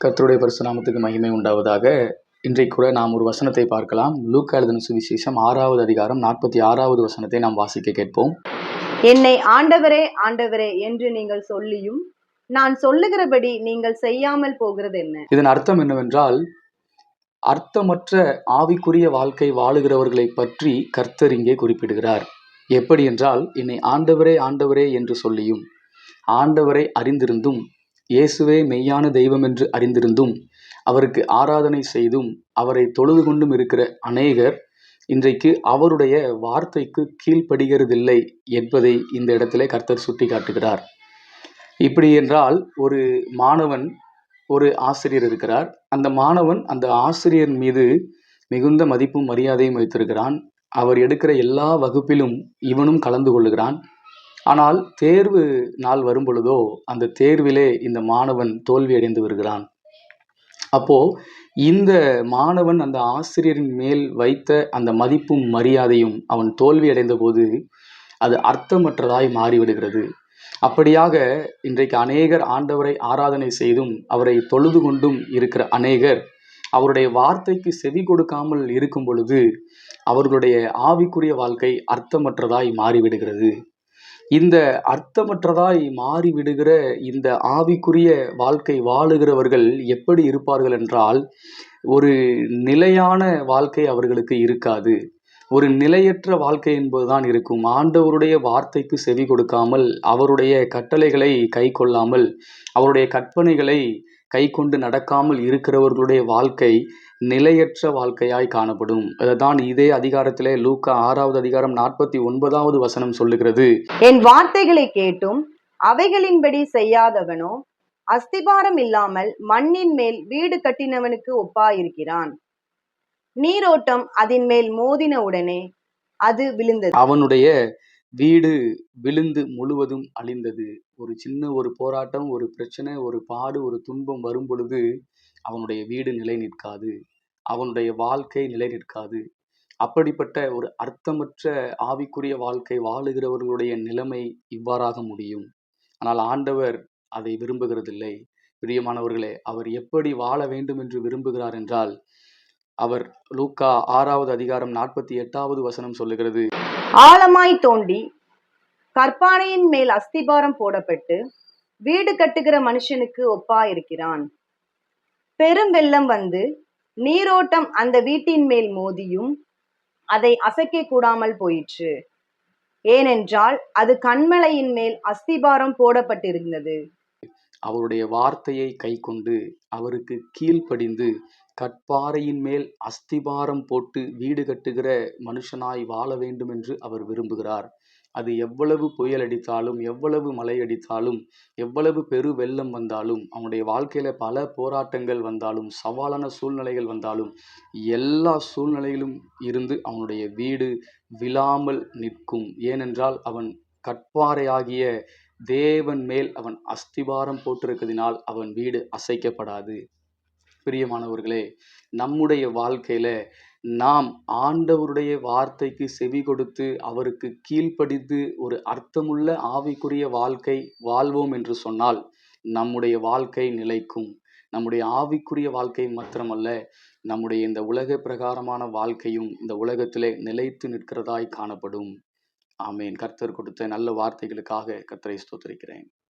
கர்த்தருடைய பரிசுத்த நாமத்துக்கு மகிமை உண்டாவதாக. இன்றைக்கு கூட நாம் ஒரு வசனத்தை பார்க்கலாம். லூக்கா எழுதின சுவிசேஷம் 6வது அதிகாரம் 46வது வசனத்தை நாம் வாசிக்க கேட்போம். என்னை ஆண்டவரே ஆண்டவரே என்று நீங்கள் சொல்லியும் நான் சொல்லுகிறபடி நீங்கள் செய்யாமல் போகிறது என்ன? இதன் அர்த்தம் என்னவென்றால், அர்த்தமற்ற ஆவிக்குரிய வாழ்க்கை வாழுகிறவர்களை பற்றி கர்த்தர் இங்கே குறிப்பிடுகிறார். எப்படி என்றால், என்னை ஆண்டவரே ஆண்டவரே என்று சொல்லியும், ஆண்டவரை அறிந்திருந்தும், இயேசுவே மெய்யான தெய்வம் என்று அறிந்திருந்தும், அவருக்கு ஆராதனை செய்தும், அவரை தொழுது கொண்டும் இருக்கிற அநேகர் இன்றைக்கு அவருடைய வார்த்தைக்கு கீழ்ப்படுகிறதில்லை என்பதை இந்த இடத்திலே கர்த்தர் சுட்டி காட்டுகிறார். இப்படி என்றால், ஒரு மாணவன், ஒரு ஆசிரியர் இருக்கிறார். அந்த மாணவன் அந்த ஆசிரியர் மீது மிகுந்த மதிப்பும் மரியாதையும் வைத்திருக்கிறான். அவர் எடுக்கிற எல்லா வகுப்பிலும் இவனும் கலந்து கொள்ளுகிறான். ஆனால் தேர்வு நாள் வரும் பொழுதோ அந்த தேர்விலே இந்த மாணவன் தோல்வி அடைந்து வருகிறான். அப்போ இந்த மாணவன் அந்த ஆசிரியரின் மேல் வைத்த அந்த மதிப்பும் மரியாதையும் அவன் தோல்வி அடைந்த போது அது அர்த்தமற்றதாய் மாறிவிடுகிறது. அப்படியாக இன்றைக்கு அநேகர் ஆண்டவரை ஆராதனை செய்தும் அவரை தொழுது கொண்டும் இருக்கிற அநேகர் அவருடைய வார்த்தைக்கு செவி கொடுக்காமல் இருக்கும் பொழுது அவர்களுடைய ஆவிக்குரிய வாழ்க்கை அர்த்தமற்றதாய் மாறிவிடுகிறது. இந்த அர்த்தமற்றதாய் மாறிவிடுகிற இந்த ஆவிக்குரிய வாழ்க்கை வாழுகிறவர்கள் எப்படி இருப்பார்கள் என்றால், ஒரு நிலையான வாழ்க்கை அவர்களுக்கு இருக்காது. ஒரு நிலையற்ற வாழ்க்கை என்பதுதான் இருக்கும். ஆண்டவருடைய வார்த்தைக்கு செவி கொடுக்காமல், அவருடைய கட்டளைகளை கை கொள்ளாமல், அவருடைய கற்பனைகளை கை கொண்டு நடக்காமல் இருக்கிறவர்களுடைய வாழ்க்கை நிலையற்ற வாழ்க்கையாய் காணப்படும். அதுதான் இதே அதிகாரத்திலே லூக்கா 6வது அதிகாரம் 49வது வசனம் சொல்லுகிறது. என் வார்த்தைகளை கேட்டும் அவைகளின்படி செய்யாதவனோ அஸ்திபாரம் இல்லாமல் மண்ணின் மேல் வீடு கட்டினவனுக்கு ஒப்பாயிருக்கிறான். நீரோட்டம் அதன் மேல் மோதின உடனே அது விழுந்தது. அவனுடைய வீடு விழுந்து முழுவதும் அழிந்தது. ஒரு சின்ன ஒரு போராட்டம், ஒரு பிரச்சனை, ஒரு பாடு, ஒரு துன்பம் வரும் பொழுது அவனுடைய வீடு நிலை நிற்காது, அவனுடைய வாழ்க்கை நிலை நிற்காது. அப்படிப்பட்ட ஒரு அர்த்தமற்ற ஆவிக்குரிய வாழ்க்கை வாழுகிறவர்களுடைய நிலைமை இவ்வாறாக முடியும். ஆனால் ஆண்டவர் அதை விரும்புகிறதில்லை. பிரியமானவர்களே, அவர் எப்படி வாழ வேண்டும் என்று விரும்புகிறார் என்றால், அவர் லூக்கா 6வது அதிகாரம் 48வது வசனம் சொல்லுகிறது. ஆழமாய் தோண்டி கற்பானையின் மேல் அஸ்திபாரம் போடப்பட்டு வீடு கட்டுகிற மனுஷனுக்கு ஒப்பாயிருக்கிறான். பெரும் வெள்ளம் வந்து நீரோட்டம் அந்த வீட்டின் மேல் மோதியும் அதை அசைக்க கூடாமல் போயிற்று. ஏனென்றால் அது கன்மலையின் மேல் அஸ்திபாரம் போடப்பட்டிருந்தது. அவருடைய வார்த்தையை கை கொண்டு அவருக்கு கீழ்ப்படிந்து கற்பாறையின் மேல் அஸ்திபாரம் போட்டு வீடு கட்டுகிற மனுஷனாய் வாழ வேண்டும் என்று அவர் விரும்புகிறார். அது எவ்வளவு புயல் அடித்தாலும், எவ்வளவு மழை அடித்தாலும், எவ்வளவு பெரு வெள்ளம் வந்தாலும், அவனுடைய வாழ்க்கையில பல போராட்டங்கள் வந்தாலும், சவாலான சூழ்நிலைகள் வந்தாலும், எல்லா சூழ்நிலையிலும் இருந்து அவனுடைய வீடு விழாமல் நிற்கும். ஏனென்றால் அவன் கற்பாறையாகிய தேவன் மேல் அவன் அஸ்திபாரம் போட்டிருக்கிறதினால் அவன் வீடு அசைக்கப்படாது. பிரியமானவர்களே, நம்முடைய வாழ்க்கையில நாம் ஆண்டவருடைய வார்த்தைக்கு செவி கொடுத்து அவருக்கு கீழ்ப்படிந்து ஒரு அர்த்தமுள்ள ஆவிக்குரிய வாழ்க்கை வாழ்வோம் என்று சொன்னால் நம்முடைய வாழ்க்கை நிலைக்கும். நம்முடைய ஆவிக்குரிய வாழ்க்கை மாத்திரமல்ல, நம்முடைய இந்த உலக பிரகாரமான வாழ்க்கையும் இந்த உலகத்திலே நிலைத்து நிற்கிறதாய் காணப்படும். ஆமேன். கர்த்தர் கொடுத்த நல்ல வார்த்தைகளுக்காக கர்த்தரை ஸ்தோத்திரிக்கிறேன்.